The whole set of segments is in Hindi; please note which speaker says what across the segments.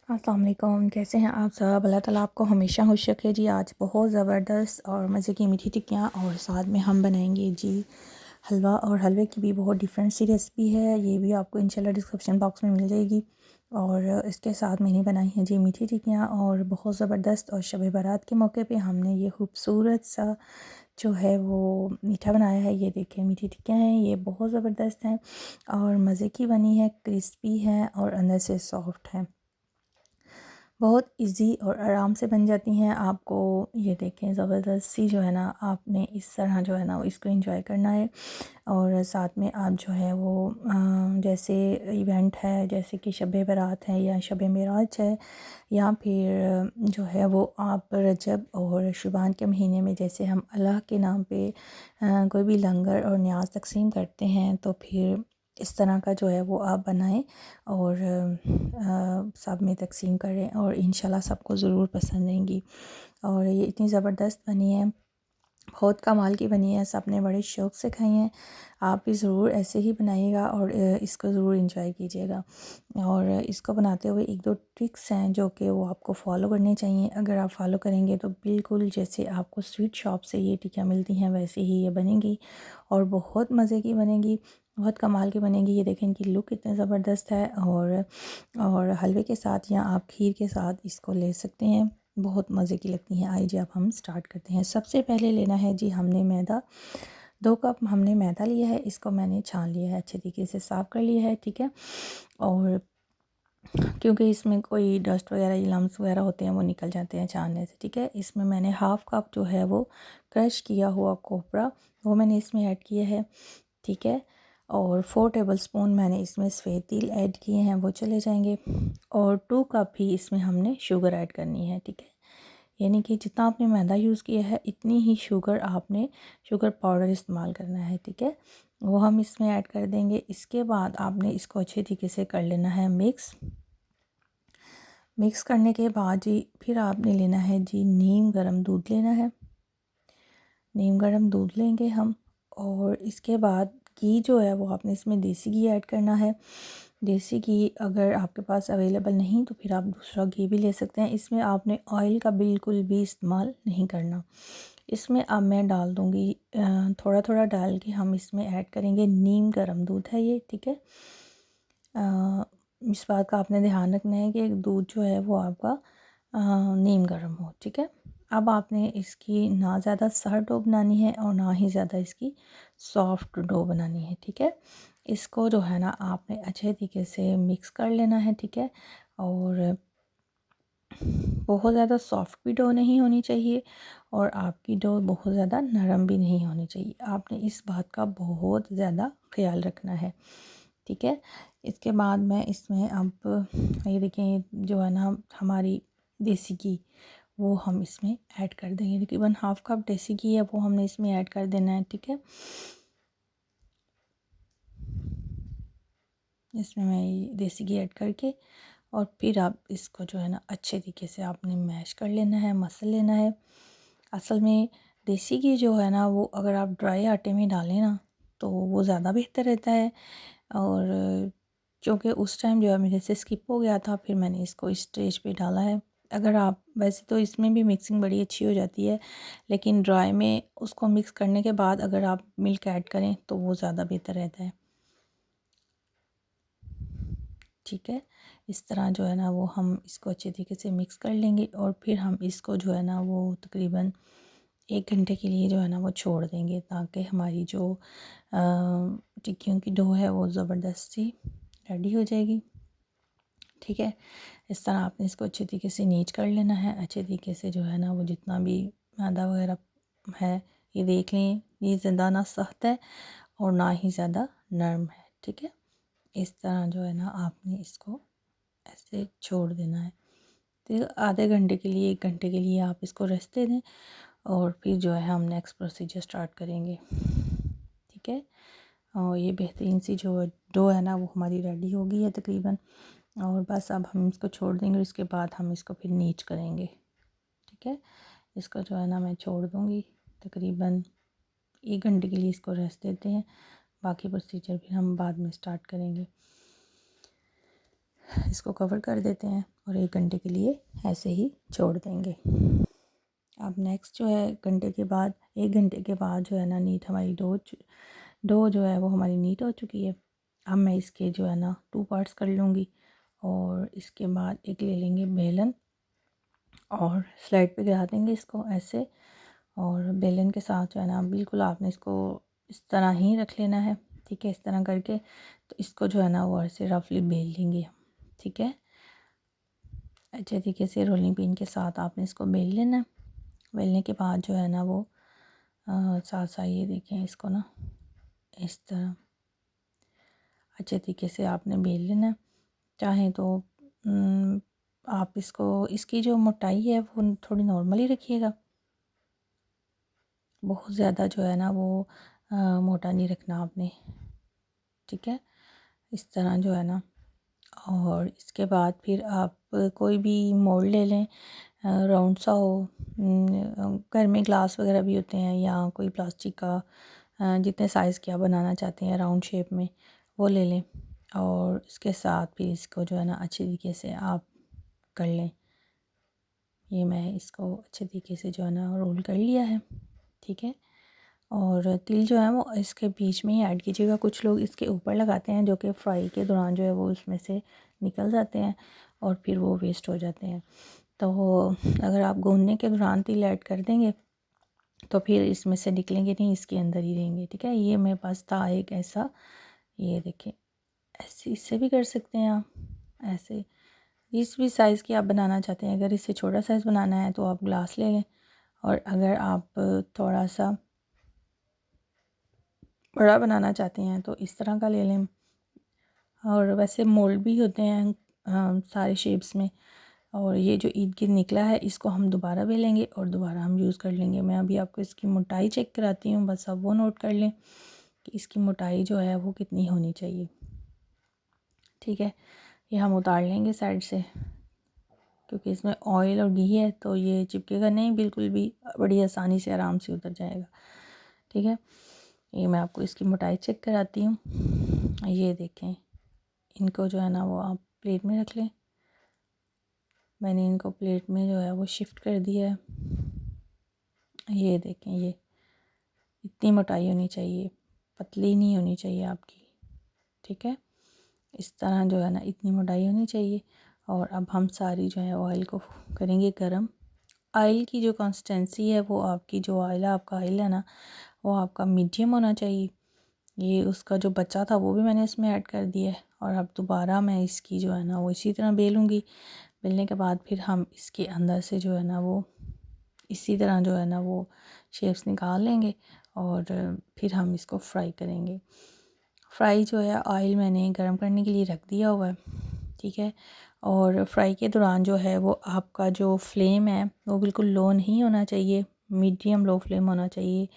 Speaker 1: अस्सलाम वालेकुम, कैसे हैं आप सब? अल्लाह ताला आपको हमेशा खुश रखे जी। आज बहुत ज़बरदस्त और मज़े की मीठी टिक्कियाँ और साथ में हम बनाएंगे जी हलवा। और हलवे की भी बहुत डिफरेंट सी रेसिपी है, ये भी आपको इंशाल्लाह डिस्क्रिप्शन बॉक्स में मिल जाएगी। और इसके साथ मैंने बनाई है जी मीठी टिक्कियाँ और बहुत ज़बरदस्त। और शब बारात के मौके पे हमने ये खूबसूरत सा जो है वो मीठा बनाया है। ये देखें मीठी टिक्कियाँ हैं, ये बहुत ज़बरदस्त हैं और मज़े की बनी है, क्रिस्पी हैं और अंदर से सॉफ्ट हैं। बहुत इजी और आराम से बन जाती हैं। आपको ये देखें ज़बरदस्त सी जो है ना, आपने इस तरह जो है ना वो इसको एंजॉय करना है। और साथ में आप जो है वो जैसे इवेंट है, जैसे कि शब बारात है या शब मेराज है, या फिर जो है वो आप रजब और शुबान के महीने में जैसे हम अल्लाह के नाम पे कोई भी लंगर और न्याज तकसीम करते हैं, तो फिर इस तरह का जो है वो आप बनाएं और सब में तकसीम करें और इंशाल्लाह सबको ज़रूर पसंद आएंगी। और ये इतनी ज़बरदस्त बनी है, बहुत कमाल की बनी है, सबने बड़े शौक़ से खाई हैं। आप भी ज़रूर ऐसे ही बनाइएगा और इसको ज़रूर एंजॉय कीजिएगा। और इसको बनाते हुए एक दो ट्रिक्स हैं जो कि वो आपको फॉलो करनी चाहिए। अगर आप फॉलो करेंगे तो बिल्कुल जैसे आपको स्वीट शॉप से ये टिक्कियाँ मिलती हैं वैसे ही ये बनेंगी और बहुत मज़े की बनेगी, बहुत कमाल की बनेगी। ये देखें इनकी लुक कितनी ज़बरदस्त है। और हलवे के साथ या आप खीर के साथ इसको ले सकते हैं, बहुत मज़े की लगती हैं। आइए अब हम स्टार्ट करते हैं। सबसे पहले लेना है जी हमने मैदा, 2 कप हमने मैदा लिया है। इसको मैंने छान लिया है, अच्छे तरीके से साफ़ कर लिया है, ठीक है। और क्योंकि इसमें कोई डस्ट वगैरह या लम्स वगैरह होते हैं वो निकल जाते हैं छानने से, ठीक है। इसमें मैंने हाफ़ कप जो है वो क्रश किया हुआ कोपरा वो मैंने इसमें ऐड किया है, ठीक है। और 4 टेबलस्पून मैंने इसमें सफ़ेद तिल ऐड किए हैं, वो चले जाएंगे। और 2 कप भी इसमें हमने शुगर ऐड करनी है, ठीक है। यानी कि जितना आपने मैदा यूज़ किया है इतनी ही शुगर पाउडर इस्तेमाल करना है, ठीक है। वो हम इसमें ऐड कर देंगे। इसके बाद आपने इसको अच्छे तरीके से कर लेना है मिक्स करने के बाद जी फिर आपने लेना है जी नीम गर्म दूध लेना है। नीम गर्म दूध लेंगे हम। और इसके बाद घी जो है वो आपने इसमें देसी घी ऐड करना है। देसी घी अगर आपके पास अवेलेबल नहीं तो फिर आप दूसरा घी भी ले सकते हैं। इसमें आपने ऑयल का बिल्कुल भी इस्तेमाल नहीं करना। इसमें अब मैं डाल दूँगी थोड़ा थोड़ा डाल के हम इसमें ऐड करेंगे नीम गर्म दूध है ये, ठीक है। इस बात का आपने ध्यान रखना है कि दूध जो है वो आपका नीम गर्म हो, ठीक है। अब आपने इसकी ना ज़्यादा सख्त डो बनानी है और ना ही ज़्यादा इसकी सॉफ्ट डो बनानी है, ठीक है। इसको जो है ना आपने अच्छे तरीके से मिक्स कर लेना है, ठीक है। और बहुत ज़्यादा सॉफ्ट भी डो नहीं होनी चाहिए और आपकी डो बहुत ज़्यादा नरम भी नहीं होनी चाहिए। आपने इस बात का बहुत ज़्यादा ख्याल रखना है, ठीक है। इसके बाद मैं इसमें अब ये देखिए जो है ना हमारी देसी घी वो हम इसमें ऐड कर देंगे। तकरीबन हाफ़ कप देसी घी है वो हमने इसमें ऐड कर देना है, ठीक है। इसमें मैं ये देसी घी ऐड करके और फिर आप इसको जो है ना अच्छे तरीके से आपने मैश कर लेना है, मसल लेना है। असल में देसी घी जो है ना वो अगर आप ड्राई आटे में डालें ना तो वो ज़्यादा बेहतर रहता है। और क्योंकि उस टाइम जो है मेरे से स्किप हो गया था, फिर मैंने इसको इस स्टेज पे डाला है। अगर आप वैसे तो इसमें भी मिक्सिंग बड़ी अच्छी हो जाती है, लेकिन ड्राई में उसको मिक्स करने के बाद अगर आप मिल्क ऐड करें तो वो ज़्यादा बेहतर रहता है, ठीक है। इस तरह जो है ना वो हम इसको अच्छे तरीके से मिक्स कर लेंगे और फिर हम इसको जो है ना वो तकरीबन 1 घंटे के लिए जो है ना वो छोड़ देंगे ताकि हमारी जो टिक्कियों की डो है वो ज़बरदस्त सी रेडी हो जाएगी, ठीक है। इस तरह आपने इसको अच्छे तरीके से नीच कर लेना है। अच्छे तरीके से जो है ना वो जितना भी मैदा वगैरह है ये देख लें, ये ज़्यादा ना सख्त है और ना ही ज़्यादा नरम है, ठीक है। इस तरह जो है ना आपने इसको ऐसे छोड़ देना है। तो आधे घंटे के लिए 1 घंटे के लिए आप इसको रेस्ट दे दें और फिर जो है हम नेक्स्ट प्रोसीजर स्टार्ट करेंगे, ठीक है। और ये बेहतरीन सी जो डो है ना वो हमारी रेडी हो गई है तकरीबन। और बस अब हम इसको छोड़ देंगे और इसके बाद हम इसको फिर नीच करेंगे, ठीक है। इसको जो है ना मैं छोड़ दूँगी तकरीबन 1 घंटे के लिए, इसको रेस्ट देते हैं। बाकी प्रोसीजर फिर हम बाद में स्टार्ट करेंगे। इसको कवर कर देते हैं और 1 घंटे के लिए ऐसे ही छोड़ देंगे। अब नेक्स्ट जो है 1 घंटे के बाद जो है ना नीट हमारी डो जो है वो हमारी नीट हो चुकी है। अब मैं इसके जो है ना 2 पार्ट्स कर लूँगी और इसके बाद एक ले लेंगे बेलन और स्लाइड पे गिरा देंगे इसको ऐसे, और बेलन के साथ जो है ना बिल्कुल आपने इसको इस तरह ही रख लेना है। ठीक है, इस तरह करके तो इसको जो है ना वो ऐसे रफली बेल लेंगे। ठीक है, अच्छे तरीके से रोलिंग पिन के साथ आपने इसको बेल लेना है। बेलने के बाद जो है ना वो साथ साथ ये देखें इसको ना इस तरह अच्छे तरीके से आपने बेल लेना है। चाहें तो आप इसकी जो मोटाई है वो थोड़ी नॉर्मल ही रखिएगा, बहुत ज़्यादा जो है ना वो मोटा नहीं रखना आपने। ठीक है, इस तरह जो है ना, और इसके बाद फिर आप कोई भी मोल्ड ले लें, राउंड सा हो, घर में ग्लास वगैरह भी होते हैं या कोई प्लास्टिक का, जितने साइज़ की आप बनाना चाहते हैं राउंड शेप में वो ले लें, और इसके साथ फिर इसको जो है ना अच्छे तरीके से आप कर लें। ये मैं इसको अच्छे तरीके से जो है ना रोल कर लिया है। ठीक है, और तिल जो है वो इसके बीच में ही ऐड कीजिएगा। कुछ लोग इसके ऊपर लगाते हैं जो कि फ्राई के दौरान जो है वो उसमें से निकल जाते हैं और फिर वो वेस्ट हो जाते हैं। तो अगर आप भूनने के दौरान तिल ऐड कर देंगे तो फिर इसमें से निकलेंगे नहीं, इसके अंदर ही रहेंगे। ठीक है, ये मेरे पास था एक ऐसा, ये देखें ऐसे इससे भी कर सकते हैं आप, ऐसे जिस भी साइज़ की आप बनाना चाहते हैं। अगर इससे छोटा साइज़ बनाना है तो आप ग्लास ले लें, और अगर आप थोड़ा सा बड़ा बनाना चाहते हैं तो इस तरह का ले लें। और वैसे मोल्ड भी होते हैं सारे शेप्स में, और ये जो ईद गिर्द निकला है इसको हम दोबारा बेलेंगे और दोबारा हम यूज़ कर लेंगे। मैं अभी आपको इसकी मोटाई चेक कराती हूँ, बस आप वो नोट कर लें कि इसकी मोटाई जो है वो कितनी होनी चाहिए। ठीक है, ये हम उतार लेंगे साइड से, क्योंकि इसमें ऑयल और घी है तो ये चिपकेगा नहीं बिल्कुल भी, बड़ी आसानी से आराम से उतर जाएगा। ठीक है, ये मैं आपको इसकी मोटाई चेक कराती हूँ। ये देखें, इनको जो है ना वो आप प्लेट में रख लें। मैंने इनको प्लेट में जो है वो शिफ्ट कर दिया है। ये देखें, ये इतनी मोटाई होनी चाहिए, पतली नहीं होनी चाहिए आपकी। ठीक है, इस तरह जो है ना इतनी मोटाई होनी चाहिए। और अब हम सारी जो है ऑयल को करेंगे गरम। ऑयल की जो कंसिस्टेंसी है वो आपकी, जो ऑयल है आपका ऑयल है ना वो आपका मीडियम होना चाहिए। ये उसका जो बचा था वो भी मैंने इसमें ऐड कर दिया है, और अब दोबारा मैं इसकी जो है ना वो इसी तरह बेलूँगी। बेलने के बाद फिर हम इसके अंदर से जो है ना वो इसी तरह जो है ना वो शेप्स निकाल लेंगे, और फिर हम इसको फ्राई करेंगे। फ्राई जो है ऑयल मैंने गर्म करने के लिए रख दिया हुआ है। ठीक है, और फ्राई के दौरान जो है वो आपका जो फ्लेम है वो बिल्कुल लो नहीं होना चाहिए, मीडियम लो फ्लेम होना चाहिए,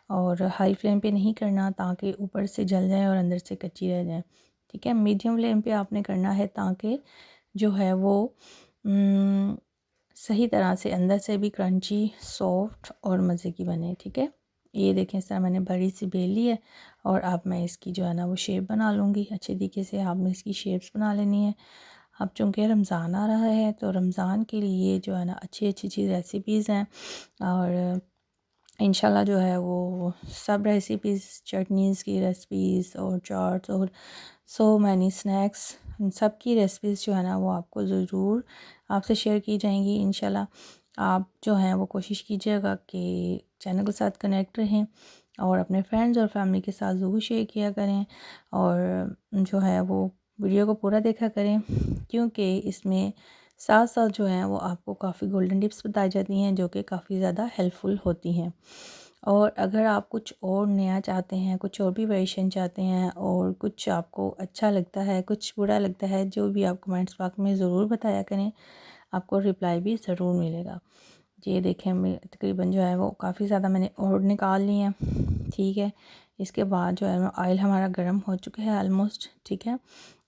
Speaker 1: और हाई फ्लेम पे नहीं करना ताकि ऊपर से जल जाए और अंदर से कच्ची रह जाए। ठीक है, मीडियम फ्लेम पे आपने करना है ताकि जो है वो सही तरह से अंदर से भी क्रंची, सॉफ्ट और मज़े की बने। ठीक है, ये देखें इस तरह मैंने बड़ी सी बेल ली है, और अब मैं इसकी जो है ना वो शेप बना लूँगी। अच्छे तरीके से आपने इसकी शेप्स बना लेनी है। अब चूँकि रमज़ान आ रहा है तो रमज़ान के लिए जो है ना अच्छी अच्छी रेसिपीज़ हैं, और इंशाल्लाह जो है वो सब रेसिपीज़, चटनीज़ की रेसिपीज़ और चाट्स और सो मैनी स्नैक्स, इन सब की रेसिपीज़ जो है ना वो आपको ज़रूर आपसे शेयर की जाएंगी इंशाल्लाह। आप जो हैं वो कोशिश कीजिएगा कि चैनल के साथ कनेक्ट रहें, और अपने फ्रेंड्स और फैमिली के साथ ज़रूर शेयर किया करें, और जो है वो वीडियो को पूरा देखा करें, क्योंकि इसमें साथ साथ जो है वो आपको काफ़ी गोल्डन टिप्स बताई जाती हैं जो कि काफ़ी ज़्यादा हेल्पफुल होती हैं। और अगर आप कुछ और नया चाहते हैं, कुछ और भी वेरिएशन चाहते हैं, और कुछ आपको अच्छा लगता है, कुछ बुरा लगता है, जो भी आप कमेंट्स बॉक्स में ज़रूर बताया करें, आपको रिप्लाई भी ज़रूर मिलेगा। ये देखें, मैं तकरीबन जो है वो काफ़ी ज़्यादा मैंने और निकाल ली हैं। ठीक है, इसके बाद जो है ऑयल हमारा गर्म हो चुका है ऑलमोस्ट। ठीक है,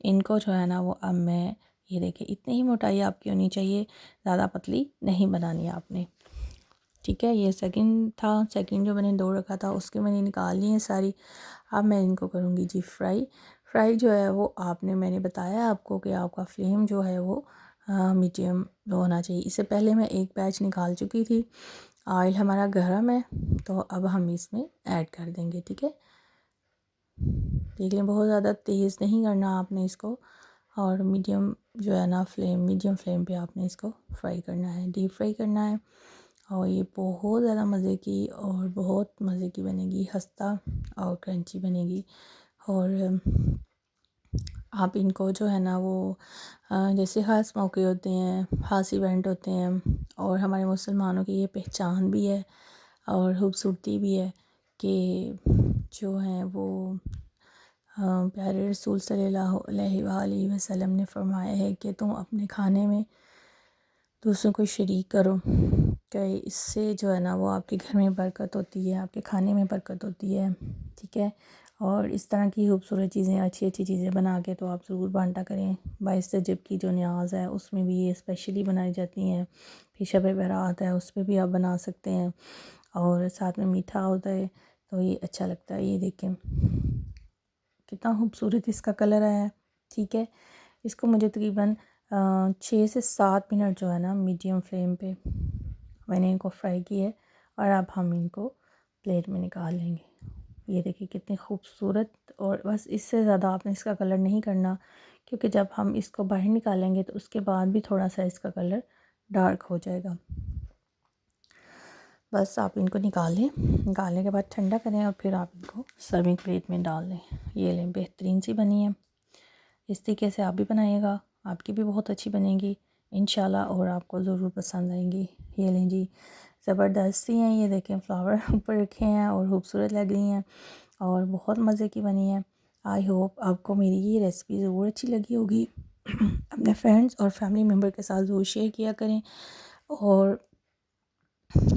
Speaker 1: इनको जो है ना वो अब मैं, ये देखिए इतनी ही मोटाई आपकी होनी चाहिए, ज़्यादा पतली नहीं बनानी है आपने। ठीक है, ये सेकंड था, सेकंड जो मैंने दो रखा था उसके मैंने निकाल ली है सारी। अब मैं इनको करूँगी जी फ्राई। फ्राई जो है वो आपने, मैंने बताया आपको कि आपका फ्लेम जो है वो मीडियम लो होना चाहिए। इससे पहले मैं एक बैच निकाल चुकी थी। ऑयल हमारा गर्म है, तो अब हम इसमें ऐड कर देंगे। ठीक है, देख लें, बहुत ज़्यादा तेज़ नहीं करना आपने इसको, और मीडियम जो है ना फ्लेम, मीडियम फ्लेम पे आपने इसको फ्राई करना है, डीप फ्राई करना है। और ये बहुत ज़्यादा मज़े की और बहुत मज़े की बनेगी, खस्ता और क्रंची बनेगी। और आप इनको जो है ना वो जैसे ख़ास मौके होते हैं, ख़ास इवेंट होते हैं, और हमारे मुसलमानों की ये पहचान भी है और खूबसूरती भी है कि जो हैं वो प्यारे रसूल सल्लल्लाहु अलैहि वसल्लम ने फरमाया है कि तुम अपने खाने में दूसरों को शरीक करो, कि इससे जो है ना वो आपके घर में बरकत होती है, आपके खाने में बरकत होती है। ठीक है, और इस तरह की खूबसूरत चीज़ें, अच्छी अच्छी चीज़ें बना के तो आप ज़रूर बांटा करें। बाईस रजब की जो न्याज़ है उसमें भी ये स्पेशली बनाई जाती हैं, फिर शब बारात है उस पर भी आप बना सकते हैं, और साथ में मीठा होता है तो ये अच्छा लगता है। ये देखें कितना खूबसूरत इसका कलर आया है। ठीक है, इसको मुझे तकरीबन 6 से 7 मिनट जो है ना मीडियम फ्लेम पे मैंने इनको फ्राई किया है, और अब हम इनको प्लेट में निकाल लेंगे। ये देखिए कितनी खूबसूरत, और बस इससे ज़्यादा आपने इसका कलर नहीं करना, क्योंकि जब हम इसको बाहर निकालेंगे तो उसके बाद भी थोड़ा सा इसका कलर डार्क हो जाएगा। बस आप इनको निकाल लें, निकालने के बाद ठंडा करें और फिर आप इनको सर्विंग प्लेट में डाल लें। ये लें, बेहतरीन सी बनी है। इस तरीके से आप भी बनाइएगा, आपकी भी बहुत अच्छी बनेगी इंशाल्लाह, और आपको ज़रूर पसंद आएंगी। ये लें जी, ज़बरदस्त सी हैं। ये देखें फ्लावर ऊपर रखे हैं और खूबसूरत लग रही हैं और बहुत मज़े की बनी है। आई होप आपको मेरी ये रेसिपी ज़रूर अच्छी लगी होगी। अपने फ्रेंड्स और फैमिली मेम्बर के साथ ज़रूर शेयर किया करें, और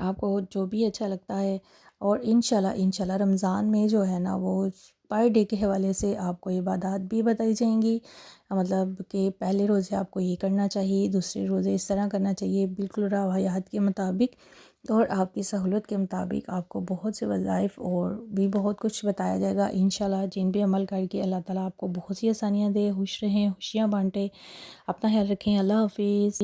Speaker 1: आपको जो भी अच्छा लगता है। और इंशाल्लाह रमज़ान में जो है ना वो पर डे के हवाले से आपको इबादत भी बताई जाएंगी, मतलब कि पहले रोज़े आपको ये करना चाहिए, दूसरे रोज़े इस तरह करना चाहिए, बिल्कुल रवायात के मुताबिक और आपकी सहूलत के मुताबिक आपको बहुत से वज़ाइफ और भी बहुत कुछ बताया जाएगा इंशाल्लाह, जिन पे अमल करके अल्लाह ताला आपको बहुत सी आसानियाँ दे, खुश रहें, खुशियाँ बांटे। अपना ख्याल रखें। अल्लाह हाफिज़।